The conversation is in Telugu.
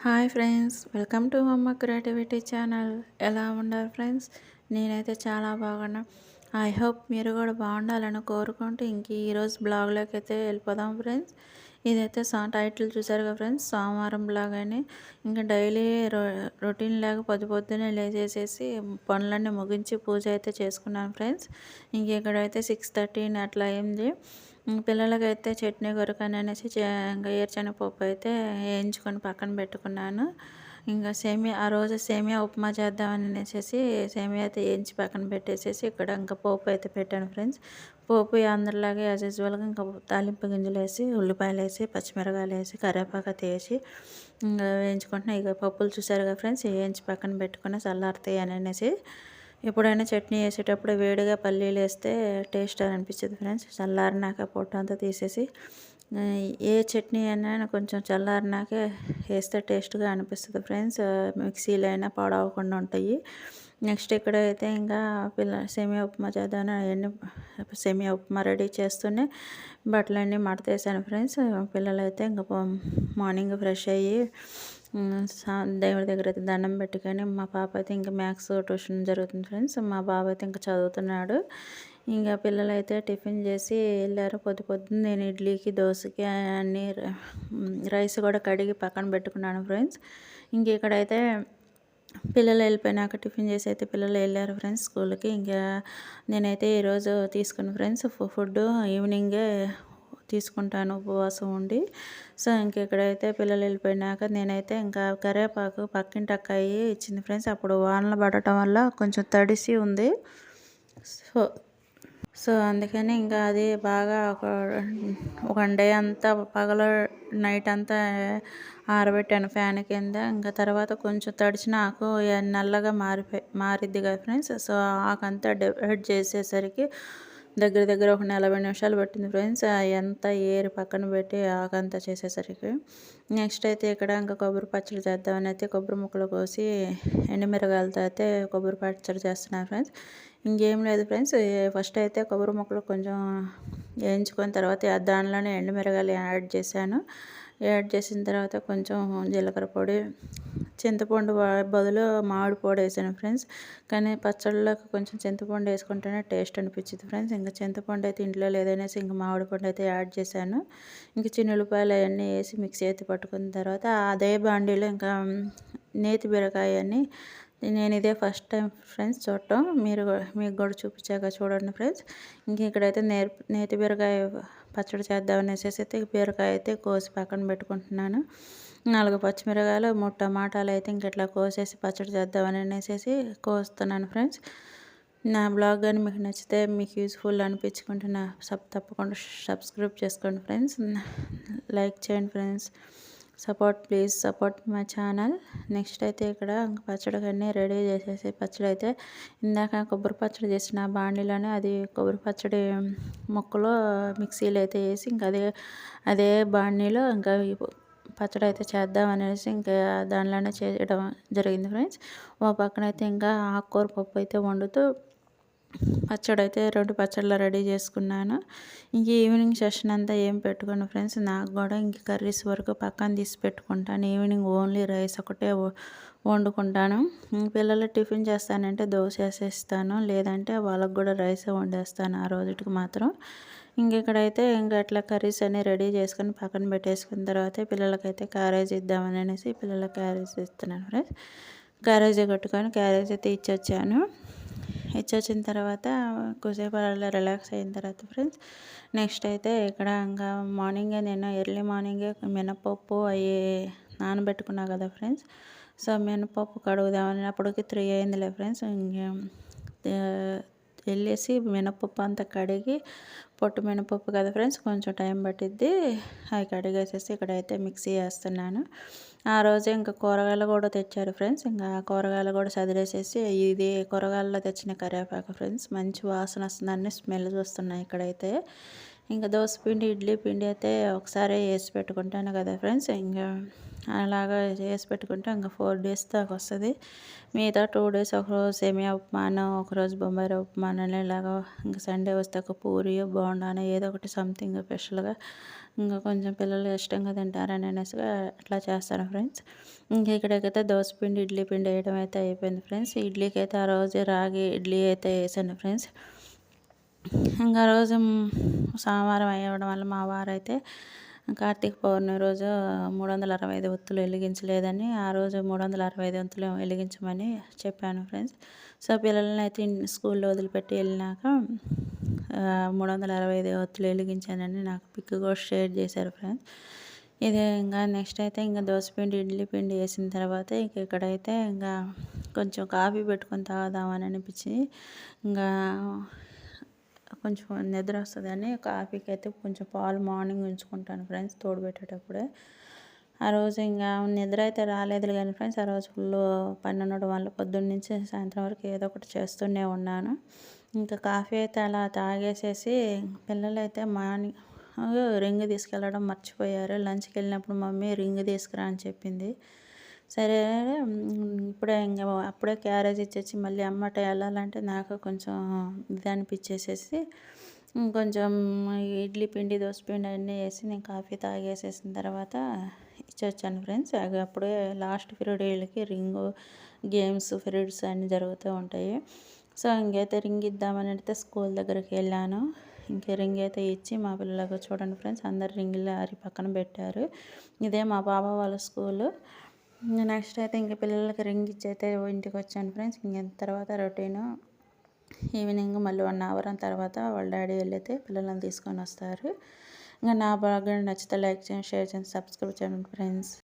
హాయ్ ఫ్రెండ్స్, వెల్కమ్ టు అమ్మ క్రియేటివిటీ ఛానల్. ఎలా ఉన్నారు ఫ్రెండ్స్? నేనైతే చాలా బాగున్నా. ఐ హోప్ మీరు కూడా బాగుండాలని కోరుకుంటూ ఇంక ఈరోజు బ్లాగ్లోకి అయితే వెళ్ళిపోదాం ఫ్రెండ్స్. ఇదైతే టైటిల్ చూసారు కదా ఫ్రెండ్స్, సోమవారం బ్లాగ్ అని. ఇంకా డైలీ రొటీన్ లాగా పొద్దున్నే లేచేసేసి పనులన్నీ ముగించి పూజ అయితే చేసుకున్నాను ఫ్రెండ్స్. ఇంక ఇక్కడైతే 6:13 అట్లా అయింది. పిల్లలకైతే చట్నీ కొరకని అనేసి ఇంకా ఏరుశనగపప్పు అయితే వేయించుకొని పక్కన పెట్టుకున్నాను. ఇంకా ఆ రోజు సేమియా ఉప్మా చేద్దామని అనేసి సేమియా అయితే వేయించి పక్కన పెట్టేసేసి ఇక్కడ ఇంకా పోపు అయితే పెట్టాను ఫ్రెండ్స్. పోపు అందరిలాగే యాజ్ యూజువల్గా ఇంకా తాలింపు గింజలు వేసి, ఉల్లిపాయలు వేసి, పచ్చిమిరకాయలు వేసి, కరివేపాకు వేసి ఇంకా వేయించుకుంటున్నా. ఇక పప్పులు చూసారు కదా ఫ్రెండ్స్, వేయించి పక్కన పెట్టుకుని చల్లారుతాయి అని అనేసి. ఎప్పుడైనా చట్నీ వేసేటప్పుడు వేడిగా పల్లీలు వేస్తే టేస్ట్ అనిపించదు ఫ్రెండ్స్. చల్లారినాక పొట్టు అంతా తీసేసి ఏ చట్నీ అయినా కొంచెం చల్లారినాకే వేస్తే టేస్ట్గా అనిపిస్తుంది ఫ్రెండ్స్. మిక్సీలో అయినా పాడవకుండా ఉంటాయి. నెక్స్ట్ ఇక్కడైతే ఇంకా సేమియా ఉప్మా చేద్దామని అవన్నీ సేమియా ఉప్మా రెడీ చేస్తూనే బట్టలన్నీ మడతేసాను ఫ్రెండ్స్. పిల్లలైతే ఇంకా మార్నింగ్ ఫ్రెష్ అయ్యి దేవుడి దగ్గర అయితే దండం పెట్టుకొని, మా పాప అయితే ఇంకా మ్యాథ్స్ ట్యూషన్ జరుగుతుంది ఫ్రెండ్స్. మా బాబు అయితే ఇంకా చదువుతున్నాడు. ఇంకా పిల్లలు అయితే టిఫిన్ చేసి వెళ్ళారు. పొద్దున్న నేను ఇడ్లీకి, దోశకి అన్నీ రైస్ కూడా కడిగి పక్కన పెట్టుకున్నాను ఫ్రెండ్స్. ఇంక ఇక్కడైతే పిల్లలు వెళ్ళిపోయినాక టిఫిన్ చేసి అయితే పిల్లలు వెళ్ళారు ఫ్రెండ్స్ స్కూల్కి. ఇంకా నేనైతే ఈరోజు తీసుకున్న ఫ్రెండ్స్ ఫుడ్ ఈవినింగే తీసుకుంటాను ఉపవాసం ఉండి. సో ఇక్కడైతే పిల్లలు వెళ్ళిపోయినాక నేనైతే ఇంకా కరివేపాకు పక్కింటి అక్కాయి ఇచ్చింది ఫ్రెండ్స్. అప్పుడు వానలు పడటం వల్ల కొంచెం తడిసి ఉంది. సో అందుకని ఇంకా అది బాగా ఒక డే అంతా నైట్ అంతా ఆరబెట్టాను ఫ్యాన్ కింద. ఇంకా తర్వాత కొంచెం తడిచిన ఆకు నల్లగా మారిద్ది కదా ఫ్రెండ్స్. సో ఆకంతా డెవైడ్ చేసేసరికి దగ్గర ఒక 40 నిమిషాలు పట్టింది ఫ్రెండ్స్. ఎంత ఏరి పక్కన పెట్టి ఆకంతా చేసేసరికి. నెక్స్ట్ అయితే ఇక్కడ ఇంకా కొబ్బరి పచ్చడి చేద్దామని అయితే కొబ్బరి ముక్కలు కోసి ఎండుమిరగాయలతో అయితే కొబ్బరి పచ్చడి చేస్తున్నాను ఫ్రెండ్స్. ఇంకేం లేదు ఫ్రెండ్స్, ఫస్ట్ అయితే కొబ్బరి ముక్కలు కొంచెం వేయించుకొని తర్వాత దానిలోనే ఎండుమిరగాయలు యాడ్ చేశాను. యాడ్ చేసిన తర్వాత కొంచెం జీలకర్ర పొడి, చింతపండు బదులు మామిడి పొడి వేసాను ఫ్రెండ్స్. కానీ పచ్చళ్ళలోకి కొంచెం చింతపండు వేసుకుంటేనే టేస్ట్ అనిపించింది ఫ్రెండ్స్. ఇంకా చింతపండు అయితే ఇంట్లో లేదనేసి ఇంకా మామిడి పండు అయితే యాడ్ చేశాను. ఇంకా చిన్న ఉల్లిపాయలు అవన్నీ వేసి మిక్సీ అయితే పట్టుకున్న తర్వాత అదే బాండీలో ఇంకా నేతి బీరకాయ అని, నేను ఇదే ఫస్ట్ టైం ఫ్రెండ్స్ చూడటం, మీకు కూడా చూపించాక చూడండి ఫ్రెండ్స్. ఇంక ఇక్కడైతే నేతి బీరకాయ పచ్చడి చేద్దామనేసి అయితే బీరకాయ అయితే కోసి పక్కన పెట్టుకుంటున్నాను. 4 పచ్చిమిరకాయలు, 3 టమాటాలు అయితే ఇంక ఇట్లా కోసేసి పచ్చడి చేద్దామని అనేసి కోస్తున్నాను ఫ్రెండ్స్. నా బ్లాగ్ కానీ మీకు నచ్చితే, మీకు యూస్ఫుల్ అనిపించుకుంటే తప్పకుండా సబ్స్క్రైబ్ చేసుకోండి ఫ్రెండ్స్. లైక్ చేయండి friends. Please support my channel. Next అయితే ఇక్కడ పచ్చడి అన్నీ రెడీ చేసేసి, పచ్చడి అయితే ఇందాక కొబ్బరి పచ్చడి చేసిన బాండీలోనే అది కొబ్బరి పచ్చడి ముక్కలు మిక్సీలో అయితే వేసి ఇంకా అదే బాండీలో ఇంకా పచ్చడి అయితే చేద్దాం అనేసి ఇంకా దానిలోనే చేయడం జరిగింది ఫ్రెండ్స్. ఓ పక్కన అయితే ఇంకా ఆకుకూర పప్పు అయితే వండుతూ పచ్చడి అయితే 2 పచ్చళ్ళు రెడీ చేసుకున్నాను. ఇంక ఈవినింగ్ సెషన్ అంతా ఏం పెట్టుకోను ఫ్రెండ్స్. నాకు కూడా ఇంక కర్రీస్ వరకు పక్కన తీసి పెట్టుకుంటాను. ఈవినింగ్ ఓన్లీ రైస్ ఒకటే వండుకుంటాను. పిల్లలు టిఫిన్ చేస్తానంటే దోశ వేసేస్తాను, లేదంటే వాళ్ళకు కూడా రైసే వండేస్తాను ఆ రోజుకి మాత్రం. ఇక్కడైతే ఇంకా అట్లా కర్రీస్ అన్నీ రెడీ చేసుకొని పక్కన పెట్టేసుకున్న తర్వాత పిల్లలకైతే క్యారేజ్ ఇద్దామని అనేసి పిల్లలకి క్యారేజ్ ఇస్తున్నాను ఫ్రెండ్స్. క్యారేజ్ కట్టుకొని క్యారేజ్ అయితే ఇచ్చొచ్చిన తర్వాత కొద్దిసేపు అలా రిలాక్స్ అయిన తర్వాత ఫ్రెండ్స్, నెక్స్ట్ అయితే ఇక్కడ ఇంకా నేను ఎర్లీ మార్నింగే మినపప్పు అవి నానబెట్టుకున్నా కదా ఫ్రెండ్స్. సో మినపప్పు కడుగుదామని అప్పటికి 3 అయిందిలే ఫ్రెండ్స్. వెళ్ళేసి మినపప్పు అంతా కడిగి, పొట్టు మినపప్పు కదా ఫ్రెండ్స్, కొంచెం టైం పట్టిద్ది. అవి కడిగేసేసి ఇక్కడైతే మిక్సీ వేస్తున్నాను. ఆ రోజే ఇంకా కూరగాయలు కూడా తెచ్చారు ఫ్రెండ్స్. ఇంకా కూరగాయలు కూడా సదిరేసేసి, ఇది కూరగాయల్లో తెచ్చిన కరివేపాకు ఫ్రెండ్స్, మంచి వాసన వస్తుంది, అన్ని స్మెల్ వస్తున్నాయి ఇక్కడైతే. ఇంకా దోస పిండి, ఇడ్లీ పిండి అయితే ఒకసారే వేసి పెట్టుకుంటాను కదా ఫ్రెండ్స్. ఇంకా అలాగా చేసి పెట్టుకుంటే ఇంకా 4 డేస్ దాకా వస్తుంది. మిగతా 2 డేస్ ఒకరోజు సేమియా ఉప్మానో, ఒకరోజు బొంబాయి రవ్వ ఉప్మానో ఇలాగా. ఇంకా సండే వస్తే ఒక పూరియో, బోండానో ఏదో ఒకటి సంథింగ్ స్పెషల్గా ఇంకా కొంచెం పిల్లలు ఇష్టంగా తింటారని అనేసిగా అట్లా చేస్తాను ఫ్రెండ్స్. ఇంకా ఇక్కడికైతే దోస పిండి, ఇడ్లీ పిండి వేయడం అయితే అయిపోయింది ఫ్రెండ్స్. ఇడ్లీకి అయితే ఆ రోజు రాగి ఇడ్లీ అయితే వేసాను ఫ్రెండ్స్. ఇంకా రోజు సోమవారం అయ్యడం వల్ల మా వారైతే కార్తీక పౌర్ణమి రోజు 365 ఒత్తులు వెలిగించలేదని ఆ రోజు 365 ఒత్తులు వెలిగించమని చెప్పాను ఫ్రెండ్స్. సో పిల్లల్ని అయితే స్కూల్లో వదిలిపెట్టి వెళ్ళినాక 365 ఒత్తులు వెలిగించానని నాకు పిక్ కూడా షేర్ చేశారు ఫ్రెండ్స్. ఇదే ఇంకా నెక్స్ట్ అయితే ఇంకా దోసపిండి, ఇడ్లీ పిండి వేసిన తర్వాత ఇక్కడైతే ఇంకా కొంచెం కాఫీ పెట్టుకొని తాగుదామని అనిపించి ఇంకా కొంచెం నిద్ర వస్తుందని కాఫీకి అయితే కొంచెం పాలు మార్నింగ్ ఉంచుకుంటాను ఫ్రెండ్స్ తోడుపెట్టేటప్పుడే. ఆ రోజు ఇంకా నిద్ర అయితే రాలేదు కానీ ఫ్రెండ్స్, ఆ రోజు ఫుల్ పని ఉండడం వల్ల పొద్దున్న నుంచి సాయంత్రం వరకు ఏదో ఒకటి చేస్తూనే ఉన్నాను. ఇంకా కాఫీ అయితే అలా తాగేసేసి పిల్లలు అయితే మార్నింగ్ రింగ్ తీసుకెళ్ళడం మర్చిపోయారు. లంచ్కి వెళ్ళినప్పుడు మమ్మీ రింగ్ తీసుకురా అని చెప్పింది. సరే అప్పుడే క్యారేజ్ ఇచ్చేసి మళ్ళీ అమ్మట వెళ్ళాలంటే నాకు కొంచెం ఇది అనిపించేసేసి కొంచెం ఇడ్లీ పిండి, దోస పిండి అన్నీ వేసి నేను కాఫీ తాగేసేసిన తర్వాత ఇచ్చొచ్చాను ఫ్రెండ్స్. అప్పుడే లాస్ట్ పీరియడ్ వీళ్ళకి రింగు గేమ్స్ పీరియడ్స్ అన్నీ జరుగుతూ ఉంటాయి. సో ఇంకైతే రింగ్ ఇద్దామని అయితే స్కూల్ దగ్గరికి వెళ్ళాను. ఇంక రింగ్ అయితే ఇచ్చి మా పిల్లలకు చూడండి ఫ్రెండ్స్, అందరు రింగులు అరి పక్కన పెట్టారు. ఇదే మా బాబా వాళ్ళ స్కూలు. నెక్స్ట్ అయితే ఇంక పిల్లలకి రింగ్ ఇచ్చి అయితే ఇంటికి వచ్చాను ఫ్రెండ్స్. ఇంక తర్వాత రొటీను ఈవినింగ్ మళ్ళీ 1 అవర్ తర్వాత వాళ్ళ డాడీ వెళ్ళైతే పిల్లలను తీసుకొని వస్తారు. ఇంకా నా బ్లాగ్ నచ్చితే లైక్ చేయండి, షేర్ చేయండి, సబ్స్క్రైబ్ చేయండి ఫ్రెండ్స్.